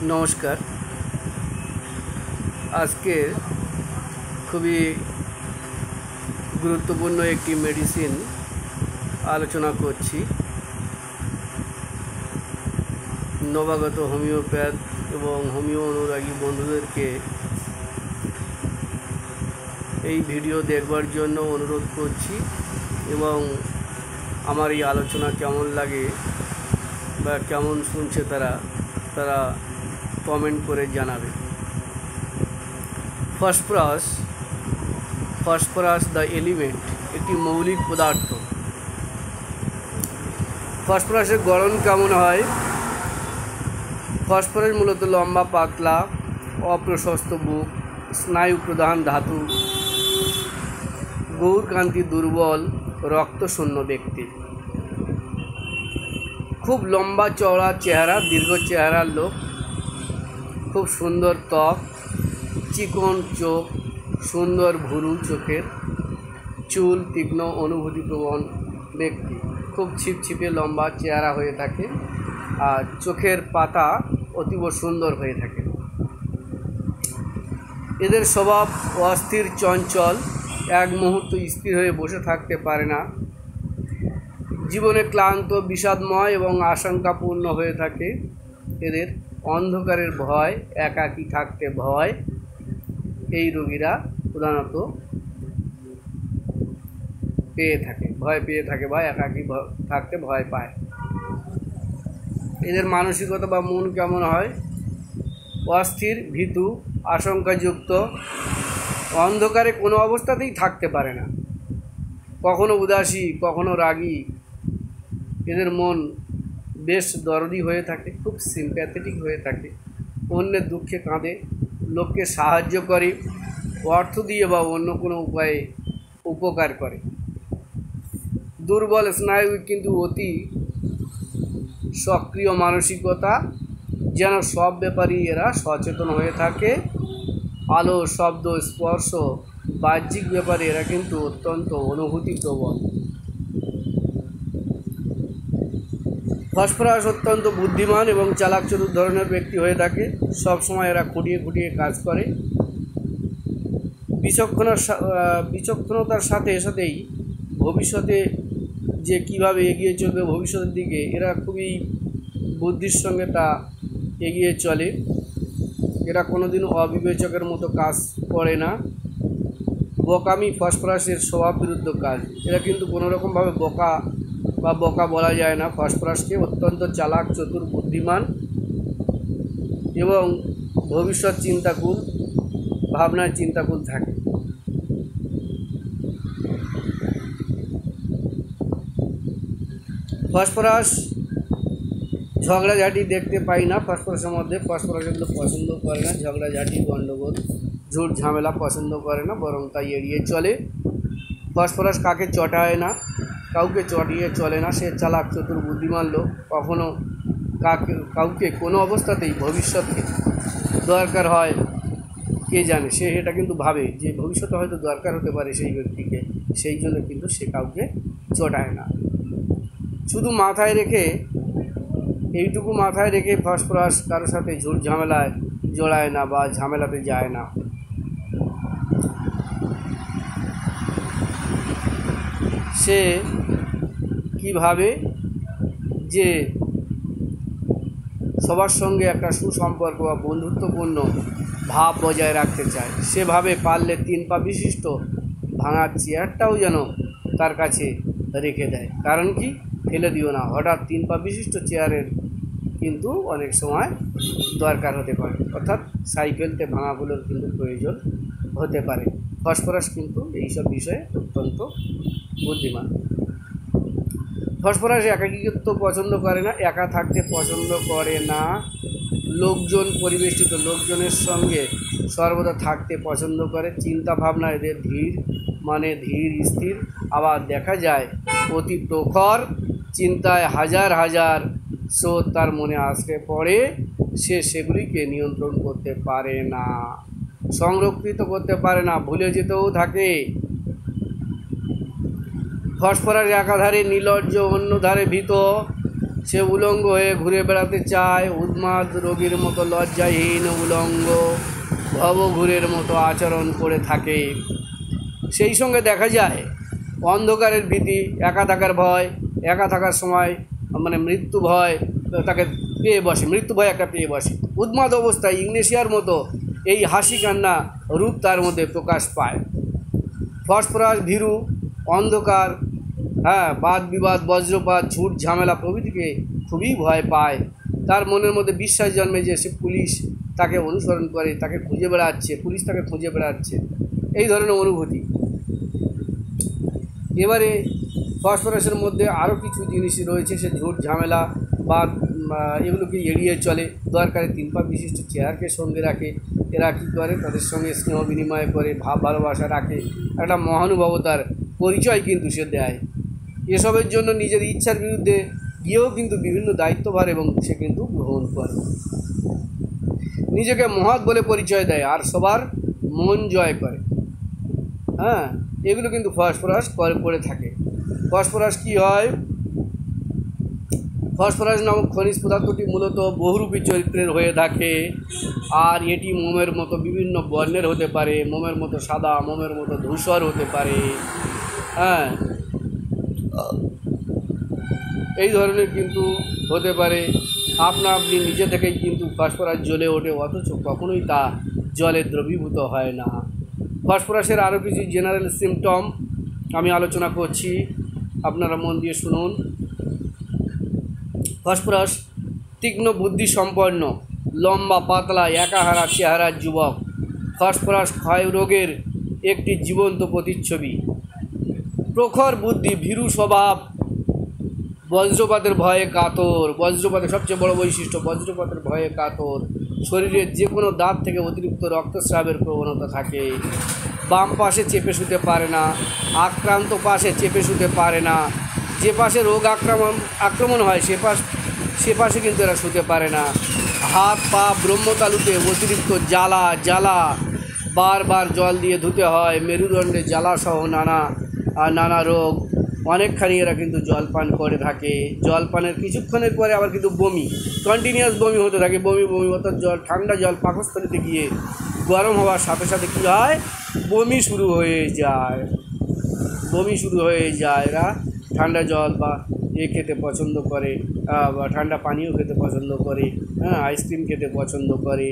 নমস্কার। আজকে খুবই গুরুত্বপূর্ণ একটি মেডিসিন আলোচনা করছি। নবাগত হোমিওপ্যাথ এবং হোমিও অনুরাগী বন্ধুদেরকে এই ভিডিও দেখবার জন্য অনুরোধ করছি এবং আমার এই আলোচনা কেমন লাগে বা কেমন শুনছে তারা কমেন্ট করে জানাবে। ফসফরাস দ্য এলিমেন্ট একটি মৌলিক পদার্থ। ফসফরাসের গঠন কেমন হয়? ফসফরাস মূলত লম্বা, পাতলা, অপ্রশস্ত বুক, স্নায়ু প্রধান ধাতু, গৌরকান্তি দুর্বল, রক্তশূন্য ব্যক্তি। খুব লম্বা চওড়া চেহারা, দীর্ঘ চেহারার লোক, খুব সুন্দর ত্বক, চিকন চোখ, সুন্দর ভুরু চোখের, চুল, তীক্ষ্ণ অনুভূতিপ্রবণ ব্যক্তি। খুব ছিপছিপে লম্বা চেহারা হয়ে থাকে আর চোখের পাতা অতীব সুন্দর হয়ে থাকে। এদের স্বভাব অস্থির, চঞ্চল, এক মুহূর্ত স্থির হয়ে বসে থাকতে পারে না। জীবনে ক্লান্ত, বিষাদময় এবং আশঙ্কাপূর্ণ হয়ে থাকে। এদের অন্ধকারের ভয়, একাকী থাকতে ভয়। এই রোগীরা প্রধানত ভয় পেয়ে থাকে বা একাকী থাকতে ভয় পায়। এদের মানসিকতা বা মন কেমন হয়? অস্থির, ভীতু, আশঙ্কাযুক্ত, অন্ধকারে কোনো অবস্থাতেই থাকতে পারে না, কখনো উদাসী, কখনো রাগী। এদের মন বেশ দরদি হয়ে থাকে, খুব সিম্প্যাথেটিক হয়ে থাকে, অন্যের দুঃখে কাঁদে, লোককে সাহায্য করে, অর্থ দিয়ে বা অন্য কোনো উপায়ে উপকার করে। দুর্বল স্নায়ু কিন্তু অতি সক্রিয় মানসিকতা, যেন সব ব্যাপারেই এরা সচেতন হয়ে থাকে। আলো, শব্দ, স্পর্শ, বাহ্যিক ব্যাপারে এরা কিন্তু অত্যন্ত অনুভূতিপ্রবণ। ফসফরাস অত্যন্ত বুদ্ধিমান এবং চালাক চতুর ধরনের ব্যক্তি হয়ে থাকে। সবসময় এরা খুঁটিয়ে খুঁটিয়ে কাজ করে। বিচক্ষণতার সাথেই ভবিষ্যতে যে কীভাবে এগিয়ে চলবে ভবিষ্যতের দিকে, এরা খুবই বুদ্ধির সঙ্গে তা এগিয়ে চলে। এরা কোনোদিনও অবিবেচকের মতো কাজ করে না। বোকামি ফসফরাসের স্বভাব বিরুদ্ধ কাজ। এরা কিন্তু কোনোরকমভাবে বোকা বলা যায় না ফসফরাসকে। অত্যন্ত চালাক, চতুর, বুদ্ধিমান এবং ভবিষ্যৎ চিন্তাকুল, ভাবনায় চিন্তাকুল থাকে। ফসফরাস ঝগড়াঝাটি দেখতে পাই না ফসফরাসের মধ্যে। ফসফরাস এগুলো পছন্দ করে না, ঝগড়াঝাটি, গণ্ডগোল, ঝুট ঝামেলা পছন্দ করে না, বরং তাই এড়িয়ে চলে। ফসফরাস কাকে চটায় না, কাউকে চটিয়ে চলে না। সে চালাক, চতুর, বুদ্ধিমান লোক। কখনো কাউকে কোনো অবস্থাতেই ভবিষ্যতে দরকার হয় কে জানে, সে এটা কিন্তু ভাবে যে ভবিষ্যতে হয়তো দরকার হতে পারে সেই ব্যক্তিকে, সেই জন্য কিন্তু সে কাউকে চটায় না। শুধু এইটুকু মাথায় রেখে ফসফরাস কারোর সাথে ঝুট ঝামেলায় জড়ায় না বা ঝামেলাতে যায় না। সে কীভাবে যে সবার সঙ্গে একটা সুসম্পর্ক বা বন্ধুত্বপূর্ণ ভাব বজায় রাখতে চায়, সেভাবে পারলে 3 পা বিশিষ্ট ভাঙা চেয়ারটাও যেন তার কাছে রেখে দেয়। কারণ কি? ফেলে দিও না। হঠাৎ 3 পা বিশিষ্ট চেয়ারের কিন্তু অনেক সময় দরকার হতে পারে, অর্থাৎ সাইকেলতে ভাঙাগুলোর কিন্তু প্রয়োজন হতে পারে। ফসফরাস কিন্তু এইসব বিষয়ে অত্যন্ত বুদ্ধিমান। ফসফরাস একাকিত্ব পছন্দ করে না, একা থাকতে পছন্দ করে না। পরিবেষ্টিত লোকজনের সঙ্গে সর্বদা থাকতে পছন্দ করে। চিন্তা ভাবনা এদের ধীর স্থির। আবার দেখা যায় অতি প্রখর চিন্তায় হাজার হাজার স্রোত তার মনে আসতে পড়ে। সে সেগুলিকে নিয়ন্ত্রণ করতে পারে না, সংরক্ষিত করতে পারে না, ভুলে যেতেও থাকে। ফসফরাস একাধারে নির্লজ্জ, অন্য ধারে ভীত, সে উলঙ্গ হয়ে ঘুরে বেড়াতে চায়, উন্মাদ রোগীর মতো লজ্জাহীন উলঙ্গ ভবঘুরের মতো আচরণ করে থাকে। সেই সঙ্গে দেখা যায় অন্ধকারের ভীতি, একা থাকার ভয়, একা থাকার সময় মানে মৃত্যু ভয় তাকে পেয়ে বসে, মৃত্যু ভয় একটা পেয়ে বসে। উন্মাদ অবস্থায় ইগনেশিয়ার মতো এই হাসি কান্না রূপ তার মধ্যে প্রকাশ পায়। ফসফরাস ভীরু, অন্ধকার, বাদ বিবাদ, বজ্রপাত, ঝুট ঝামেলা প্রভৃতিকে খুবই ভয় পায়। তার মনের মধ্যে বিশ্বাস জন্মে যে সে পুলিশ তাকে অনুসরণ করে, তাকে খুঁজে বেড়াচ্ছে, পুলিশ তাকে খুঁজে বেড়াচ্ছে, এই ধরনের অনুভূতি। এবারে ফসফরাসের মধ্যে আরও কিছু জিনিস রয়েছে, সে ঝুট ঝামেলা বা এগুলোকে এড়িয়ে চলে। দরকারে 3 পা বিশিষ্ট চেয়ারকে সঙ্গে রাখে। এরা কী করে, তাদের সঙ্গে স্নেহ বিনিময় করে, ভাব ভালোবাসা রাখে, একটা মহানুভবতার পরিচয় কিন্তু সে দেয়। এসবের জন্য নিজের ইচ্ছার বিরুদ্ধে গিয়েও কিন্তু বিভিন্ন দায়িত্বভার এবং সে কিন্তু গ্রহণ করে, নিজেকে মহৎ বলে পরিচয় দেয় আর সবার মন জয় করে। এগুলো কিন্তু ফসফরাস করে থাকে। ফসফরাস কী হয়, ফসফরাস নামক খনিজ পদার্থটি মূলত বহুরূপী চরিত্রের হয়ে থাকে। আর এটি মোমের মতো বিভিন্ন বর্ণের হতে পারে, মোমের মতো সাদা, মোমের মতো ধূসর হতে পারে। এই ধরনের কিন্তু হতে পারে। আপনি নিজে থেকেই কিন্তু ফসফরাস জ্বলে ওঠে, অথচ কখনোই তা জলে দ্রবীভূত হয় না। ফসফরাসের আরও কিছু জেনারেল সিমটম আমি আলোচনা করছি, আপনারা মন দিয়ে শুনুন। ফসফরাস তীক্ষ্ণ বুদ্ধি সম্পন্ন, লম্বা পাতলা একাহারা চেহারার যুবক। ফসফরাস ক্ষয় রোগের একটি জীবন্ত প্রতিচ্ছবি। প্রখর বুদ্ধি, ভীরু স্বভাব, বজ্রপাতের ভয়ে কাতর। বজ্রপাতের সবচেয়ে বড় বৈশিষ্ট্য, বজ্রপাতের ভয়ে কাতর। শরীরের যে কোনো দাঁত থেকে অতিরিক্ত রক্তস্রাবের প্রবণতা থাকে। বাম পাশে চেপে শুতে পারে না, আক্রান্ত পাশে চেপে শুতে পারে না। যে পাশে রোগ আক্রমণ হয় সে পাশে কিন্তু এরা শুতে পারে না। হাত পা ব্রহ্মতালুতে অতিরিক্ত জ্বালা, বারবার জল দিয়ে ধুতে হয়। মেরুদণ্ডে জ্বালাসহ নানা রোগ। অনেকখানি এরা কিন্তু জলপান করে থাকে। জলপানের কিছুক্ষণের পরে আবার কিন্তু বমি, কন্টিনিউয়াস বমি হতে থাকে। বমি অর্থাৎ ঠান্ডা জল পাকস্থলীতে গিয়ে গরম হওয়ার সাথে সাথে কী হয়, বমি শুরু হয়ে যায়। এরা ঠান্ডা জল বা খেতে পছন্দ করে, বা ঠান্ডা পানীয় খেতে পছন্দ করে, আইসক্রিম খেতে পছন্দ করে।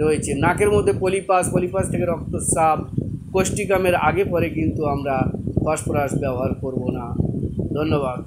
রয়েছে নাকের মধ্যে পলিপাস থেকে রক্তস্রাব। কোষ্ঠিকামের আগে পরে কিন্তু আমরা ফসফরাস ব্যবহার করব না। ধন্যবাদ।